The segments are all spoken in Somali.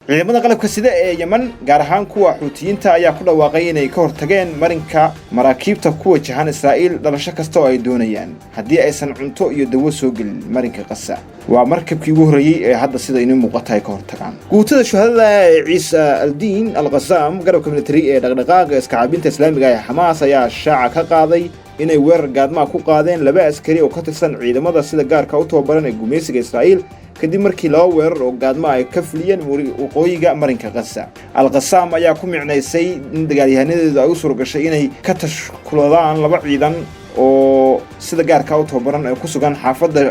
ciidamada qalabka sida ee Yemen gaar ahaan kuwa Xuutiyiinta ayaa ku dhawaaqay inay ka hortageen marinka maraakiibta ku wajahan Israa'iil dhalasho kasta oo ay doonayaan haddii aysan cunto iyo dawo soo gelin marinka Gaza. waa markabkii ugu horeeyay ee hadda sida inuu muuqata ay ka hortagaan. guutada shuhadada Ciisa al-Diin al-Ghassam garabka military ee dhaqdhaqaaqa iska caabinta Islaamiga ee Hamas ayaa shaaca ka qaaday inay weerar gaadma ku qaadeen laba askari oo ka tirsan ciidamada sida gaarka u tababaran ee gumeysiga Israa'iil kadib markii laba weerar oo gaadma ay ka fuliyeen waqooyiga marinka Gaza. al-Ghassam ayaa ku micnaysay in dagaalyahanadooda ay u soo gashay inay ka tashkuladaan laba ciidan oo sida gaarka u tababaran ay ku sugan xaafadda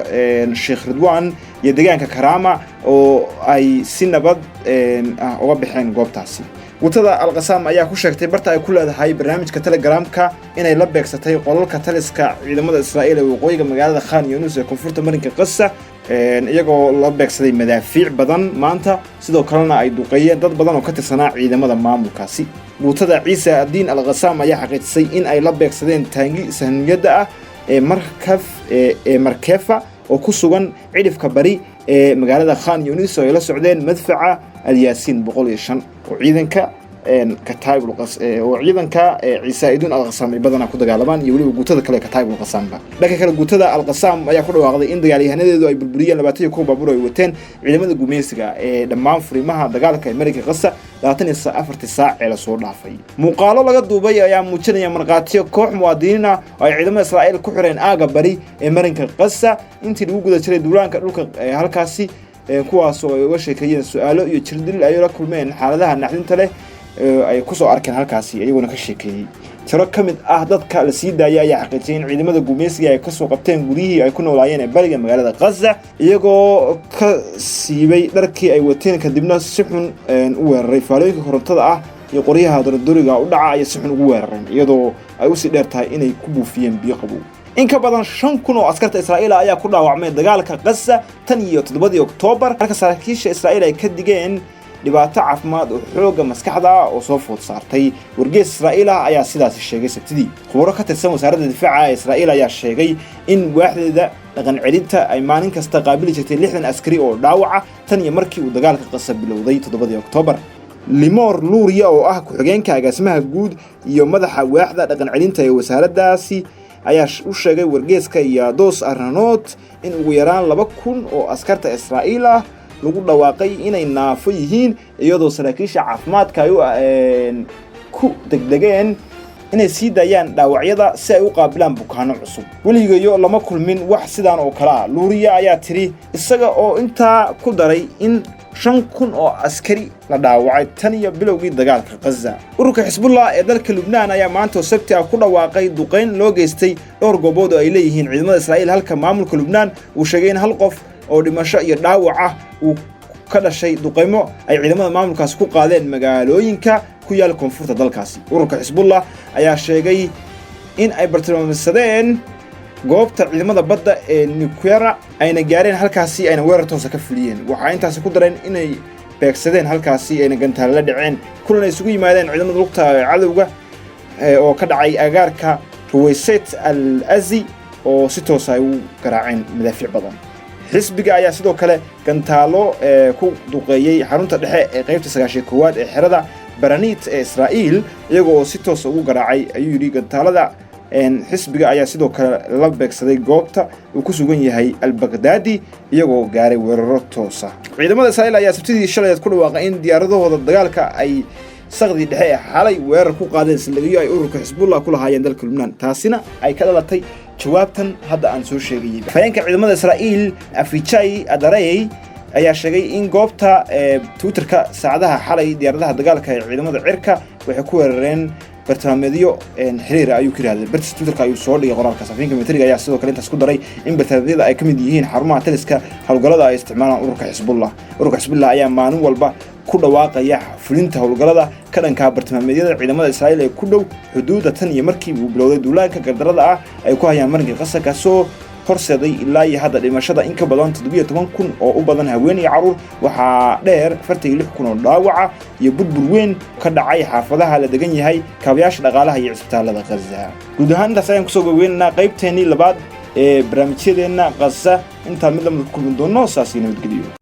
Sheikh Ridwan iyo deegaanka Karama oo ay si nabad uga bixeen goobtaasi. guutada al-Ghassam ayaa ku sheegtay barta ay ku leedahay barnaamijka Telegramka inay la beegsatay qolalka taliska ciidamada Israa'iil ee waqooyiga magaalada Khan Younis ee koonfurta marinka Gaza iyagoo la beegsaday madaafiic badan maanta sidoo kalena ay duqeeyeen dad badan oo ka tirsanaa ciidamada maamulkaasi. guutada Ciisa al-Diin al-Ghassam ayaa xaqiijisay in ay la beegsadeen taangi sahniyada ah ee Markefa oo ku sugan cidhifka bari ee magaalada Khan Younis oo ay la socdeen madfaca al-Yaasiin 105 oo ciidanka Kataib Ciisa al-Ghassam ay badana ku dagaalamaan iyo waliba guutada kale Kataib al-Ghassam dhanka kale guutada al-Ghassam ayaa ku dhawaaqday in dagaalyahanadoodu ay burburiyeen 22 baabuur ay wateen ciidamada gumeysiga ee dhammaan furimaha dagaalka ee marinka Gaza 24 saac ee la soo dhaafay. muuqaalo laga duubay ayaa muujinaya marqaatiyo koox muwaadiniin ah oo ay ciidamada Israa'iil ku xireen aaga bari ee marinka Gaza intii lagu guda jiray duulaanka dhulka halkaasi kuwaas oo ay uga sheekeeyeen su'aalo iyo jirdil ay la kulmeen xaaladaha naxdinta leh ay ku soo arkeen halkaasi iyaguna ka sheekeeyay. tiro kamid ah dadka la sii daayay ayaa xaqiijiyay in ciidamada gumeysiga ay ka soo qabteen guriyihii ay ku noolaayeen ee bariga magaalada Gaza iyagoo ka siibay dharkii ay wateen kadibna si xun u weeraray faalooyinka korontada ah iyo qoryaha durduriga u dhaca ay si xun ugu weerareen iyadoo ay u sii dheertahay inay ku buufiyeen biyo qabow. in ka badan 5,000 oo askarta Israa'iil ayaa ku dhaawacmay dagaalka Gaza tan iyo 7 Oktoobar halka saraakiisha Israa'iil ay ka digeen dhibaato caafimaad oo xooga maskaxda oo soo food saartay. wargeys Israa'iil ayaa sidaas sheegay Sabtidii. khubaro ka tirsan wasaaradda difaaca Israa'iil ayaa sheegay in waaxdeeda dhaqan celinta ay maalin kasta qaabili jirtay 60 askari oo dhaawaca tan iyo markii uu dagaalka Gaza bilowday 7 Oktoobar. Limor Luria oo ah ku-xigeenka agaasimaha guud iyo madaxa waaxda dhaqan celinta ee wasaaraddaasi ayaa u sheegay wargeyska Yados Aronot in ugu yaraan 2,000 oo askarta Israa'iil ah lagu dhawaaqay inay naafo yihiin iyadoo saraakiisha caafimaadka ay ku degdegeen inay sii daayaan dhaawacyada si ay u qaabilaan bukaano cusub. weligeeyo lama kulmin wax sidaan oo kala ah. Luria ayaa tiri isaga oo intaa ku daray in 5,000 oo askari la dhaawacay tan iyo bilowgii dagaalka Gaza. ururka Xisbullah ee dalka Lubnaan ayaa maanta Sabti ku dhawaaqay duqeyn loo geystay dhowr goobood oo ay leeyihiin ciidamada Israa'iil halka maamulka Lubnaan uu sheegay in hal qof oo dhimasho iyo dhaawac ah uu ka dhashay duqeymo ay ciidamada maamulkaas ku qaadeen magaalooyinka ku yaal koonfurta dalkaasi. ururka Xisbullah ayaa sheegay in ay bartilmaameedsadeen goobta ciidamada badda ee Nuquera ayna gaareen halkaasi ayna weerar toos ah ka fuliyeen. waxa intaas ku dareen inay beegsadeen halkaasi ayna gantaal la dhaceen kulan ay isugu yimaadeen ciidamada lugta cadawga oo ka dhacay agaarka Ruwayset al-Azi oo si toos ah u garaaceen madaafiic badan. xisbiga ayaa sidoo kale gantaalo ku duqeeyay xarunta dhexe ee qaybta 91 ee xerada Baranit ee Israa'iil iyagoo si toos ah ugu garaacay ayuu yiri gantaalada. xisbiga ayaa sidoo kale la beegsaday goobta uu ku sugan yahay al-Baghdadi iyagoo gaaray weeraro toos ah. ciidamada Israa'iil ayaa Sabtidii shalay ku dhawaaqay in diyaaradahooda dagaalka ay saqdi dhexe xalay weerar ku qaadeen saldhigyo ay ururka Xisbullah ku lahaayeen dalka Lubnaan taasina ay ka dhalatay jawaabtan hadda aan soo sheegay. fayeenka ciidamada Israa'iil Afichai Adarey ayaa sheegay in goobta Twitterka saacadaha xalay diyaaradaha dagaalka ee ciidamada cirka waxay ku weerareen bartilmaameedyo xiriir ayuu ka raadiyay barta Twitterka ayuu soo dhigay qoraalka safiinka militariga ayaa sidoo kale intaas ku daray in bartilmaameedyada ay kamid yihiin xarumaha taliska hawlgallada ay isticmaalaan ururka Xisbullah ayaa maalin walba ku dhawaaqaya fulinta hawlgallada ka dhanka bartilmaameedyada ciidamada Israa'iil ee ku dhow xuduudda tan iyo markii uu bilowday duulaanka gardarada ah ay ku hayaan marinka Gaza kaasoo horseeday ilaa iyo hadda dhimashada in ka badan 17,000 oo u badan haween iyo caruur. waxaa dheer 46,000 oo dhaawaca iyo burbur weyn ka dhacay xaafadaha la degan yahay kaabayaasha dhaqaalaha iyo cisbitaalada Gaza. guud ahaan intaas ayaan kusoo gabagabeynaa qaybteennii labaad ee barnaamijyadeena Gaza inta mid la kulmin doono saasiin nabadgelyo.